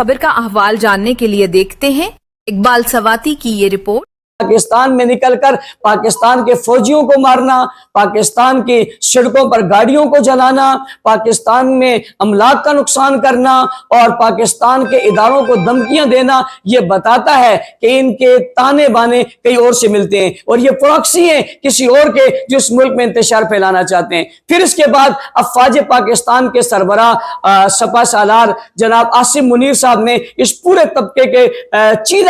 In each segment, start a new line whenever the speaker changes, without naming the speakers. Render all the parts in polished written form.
खबर का अहवाल जानने के लिए देखते हैं इकबाल सवाती की ये रिपोर्ट।
पाकिस्तान में निकलकर पाकिस्तान के फौजियों को मारना, पाकिस्तान की सड़कों पर गाड़ियों को जलाना, पाकिस्तान में अमलाक का नुकसान करना और पाकिस्तान के इदारों को धमकियां देना, ये बताता है कि इनके ताने बाने कहीं और से मिलते हैं और ये प्रॉक्सी हैं किसी और के जो इस मुल्क में इंतशार फैलाना चाहते हैं। फिर इसके बाद अफवाज पाकिस्तान के सरबराह सपा सालार जनाब आसिम मुनीर साहब ने इस पूरे तबके के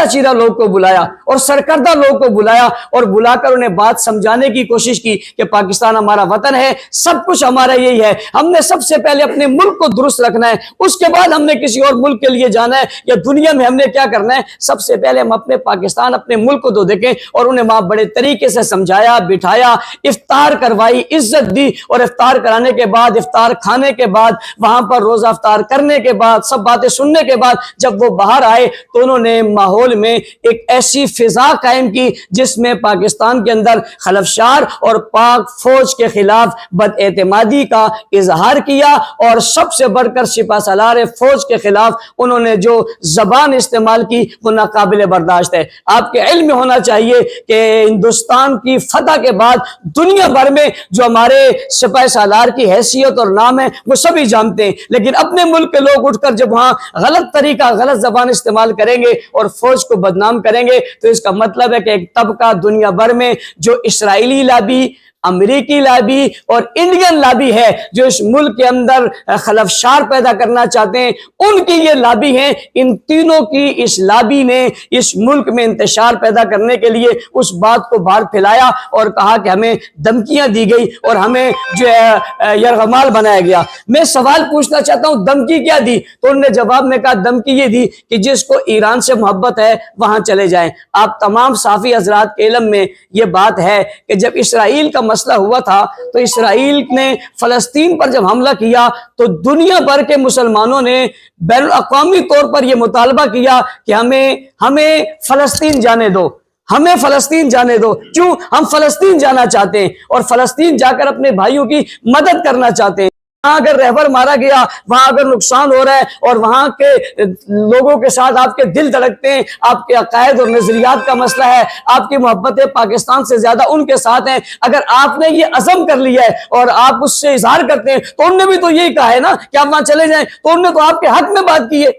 चीरा लोग को बुलाया और सरकर्दा लोगों को बुलाया और बुलाकर उन्हें बात समझाने की कोशिश की कि पाकिस्तान हमारा वतन है, सब कुछ हमारा यही है, हमने सबसे पहले अपने मुल्क को दुरुस्त रखना है, उसके बाद हमने किसी और मुल्क के लिए जाना है या दुनिया में हमने क्या करना है। सबसे पहले हम अपने पाकिस्तान अपने मुल्क को तो देखें और उन्हें वहां बड़े तरीके से समझाया, बिठाया, इफ्तार करवाई, इज्जत दी और इफ्तार कराने के बाद, इफ्तार खाने के बाद, वहां पर रोजा इफ्तार करने के बाद, सब बातें सुनने के बाद जब वो बाहर आए तो उन्होंने माहौल में एक ऐसी फिजा कायम की जिसमें पाकिस्तान के अंदर खलफशार और पाक फौज के खिलाफ बदएतमादी का इजहार किया और सबसे बढ़कर सिपा सालार फौज के खिलाफ उन्होंने जो जबान इस्तेमाल की वो नाकाबिले बर्दाश्त है। आपके इल्म में होना चाहिए कि हिंदुस्तान की फतह के बाद दुनिया भर में जो हमारे सिपा सालार की हैसियत और नाम है वो सभी जानते हैं, लेकिन अपने मुल्क के लोग उठकर जब वहां गलत तरीका गलत जबान इस्तेमाल करेंगे और फौज को बदनाम करेंगे तो इसका मतलब है कि एक तबका दुनिया भर में जो इस्राएली लाबी, अमेरिकी लाबी और इंडियन लाबी है जो इस मुल्क के अंदर खलफशार पैदा करना चाहते हैं, उनकी ये लाबी है। इन तीनों की इस लाबी ने इस मुल्क में इंतशार पैदा करने के लिए उस बात को बाहर फैलाया और कहा कि हमें धमकियां दी गई और हमें जो है यरगमाल बनाया गया। मैं सवाल पूछना चाहता हूं, धमकी क्या दी? तो उन्होंने जवाब में कहा धमकी ये दी कि जिसको ईरान से मोहब्बत है वहां चले जाएं। आप तमाम साफी हजरात के इल्म में ये बात है कि जब इसराइल का मसला हुआ था तो इसराइल ने फलस्तीन पर जब हमला किया तो दुनिया भर के मुसलमानों ने बैनुल अक़वामी तौर पर यह मुतालबा किया कि हमें फलस्तीन जाने दो, हमें फलस्तीन जाने दो। क्यों? हम फलस्तीन जाना चाहते हैं और फलस्तीन जाकर अपने भाइयों की मदद करना चाहते हैं। वहां अगर रहबर मारा गया, वहां अगर नुकसान हो रहा है और वहां के लोगों के साथ आपके दिल धड़कते हैं, आपके अकायद और नजरियात का मसला है, आपकी मोहब्बतें पाकिस्तान से ज्यादा उनके साथ हैं, अगर आपने ये अज़म कर लिया है और आप उससे इजहार करते हैं तो उनने भी तो यही कहा है ना कि आप वहां चले जाएं, तो उनने तो आपके हक में बात की है,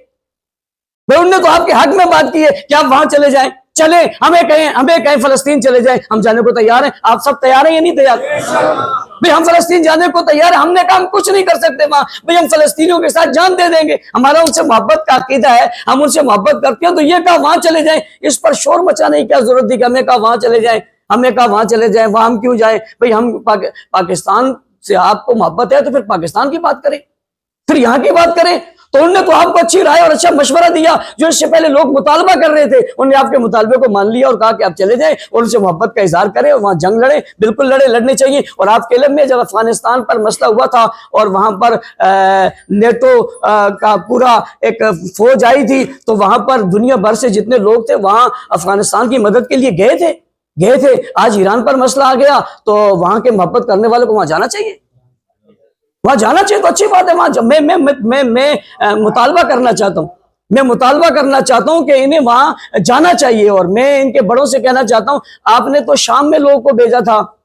उनने तो आपके हक में बात की है कि आप वहां चले जाएं। चले, हमें कहें फलस्तीन चले जाए, हम जाने को तैयार हैं। आप सब तैयार हैं या नहीं तैयार? भाई हम फलस्तीन जाने को तैयार हैं। हमने कहा हम कुछ नहीं कर सकते वहां, भाई हम फलस्तीनियों के साथ जान दे देंगे, हमारा उनसे मोहब्बत का अकीदा है, हम उनसे मोहब्बत करते हैं। तो ये कहा वहां चले जाएं, इस पर शोर मचाने की क्या जरूरत थी कि हमें कहा वहां चले जाएं, हमने कहा वहां चले जाएं, वहां हम क्यों जाएं? भाई हम पाकिस्तान से आपको मोहब्बत है तो फिर पाकिस्तान की बात करें, फिर यहाँ की बात करें। तो उन्होंने तो आपको अच्छी राय और अच्छा मशवरा दिया, जो इससे पहले लोग मुतालबा कर रहे थे, उन्होंने आपके मुतालबे को मान लिया और कहा कि आप चले जाएं और उनसे मोहब्बत का इजहार करें और वहां जंग लड़े, बिल्कुल लड़ने चाहिए। और आपके इल्म में जब अफगानिस्तान पर मसला हुआ था और वहां पर नेटो का पूरा एक फौज आई थी तो वहां पर दुनिया भर से जितने लोग थे वहां अफगानिस्तान की मदद के लिए गए थे। आज ईरान पर मसला आ गया तो वहां के मोहब्बत करने वालों को वहां जाना चाहिए, वहां जाना चाहिए तो अच्छी बात है। वहां मैं मुतालबा करना चाहता हूं, मैं मुतालबा करना चाहता हूं कि इन्हें वहां जाना चाहिए। और मैं इनके बड़ों से कहना चाहता हूं, आपने तो शाम में लोगों को भेजा था,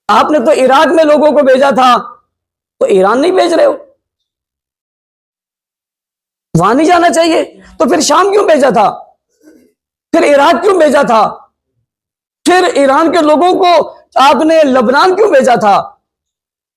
आपने तो इराक में लोगों को भेजा था, तो ईरान नहीं भेज रहे हो, वहां नहीं जाना चाहिए। तो फिर शाम क्यों भेजा था, फिर इराक क्यों भेजा था, फिर ईरान के लोगों को आपने लबनान क्यों भेजा था?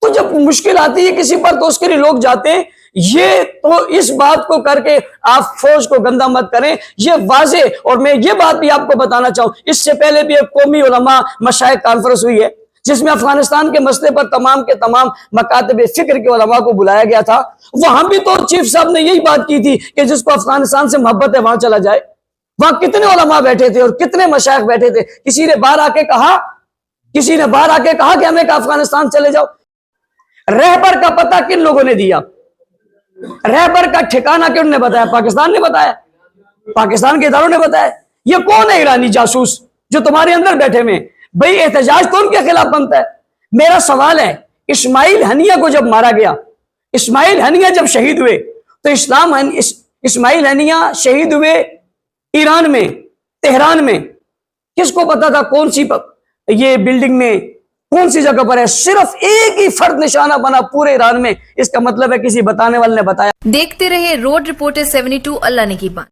तो जब मुश्किल आती है किसी पर तो उसके लिए लोग जाते हैं। ये तो इस बात को करके आप फौज को गंदा मत करें, ये वाजे। और मैं ये बात भी आपको बताना चाहूं, इससे पहले भी एक कौमी उलमा मशाइख कॉन्फ्रेंस हुई है जिसमें अफगानिस्तान के मसले पर तमाम के तमाम मकातब फिक्र के उलमा को बुलाया गया था। वहां भी तो चीफ साहब ने यही बात की थी कि जिसको अफगानिस्तान से मोहब्बत है वहां चला जाए। वहां कितने उलमा बैठे थे और कितने मशाइख बैठे थे, किसी ने बाहर आके कहा कि हमें अफगानिस्तान चले जाओ। रहबर का पता किन लोगों ने दिया, रहबर का ठिकाना किन ने बताया? पाकिस्तान ने बताया, पाकिस्तान के इदारों ने बताया। ये कौन है ईरानी जासूस जो तुम्हारे अंदर बैठे हुए? भाई एहतजाज तो उनके खिलाफ बनता है। मेरा सवाल है, इस्माइल हनिया को जब मारा गया, इस्माइल हनिया जब शहीद हुए तो اسماعیل ہنیہ شہید ہوئے ایران میں، تہران میں. کس کو پتا تھا کون سی یہ بلڈنگ میں کون سی جگہ پر ہے؟ صرف ایک ہی فرد نشانہ بنا پورے ایران میں. اس کا مطلب ہے کسی بتانے والے نے بتایا.
دیکھتے رہے روڈ رپورٹر 72. اللہ نے کی بات.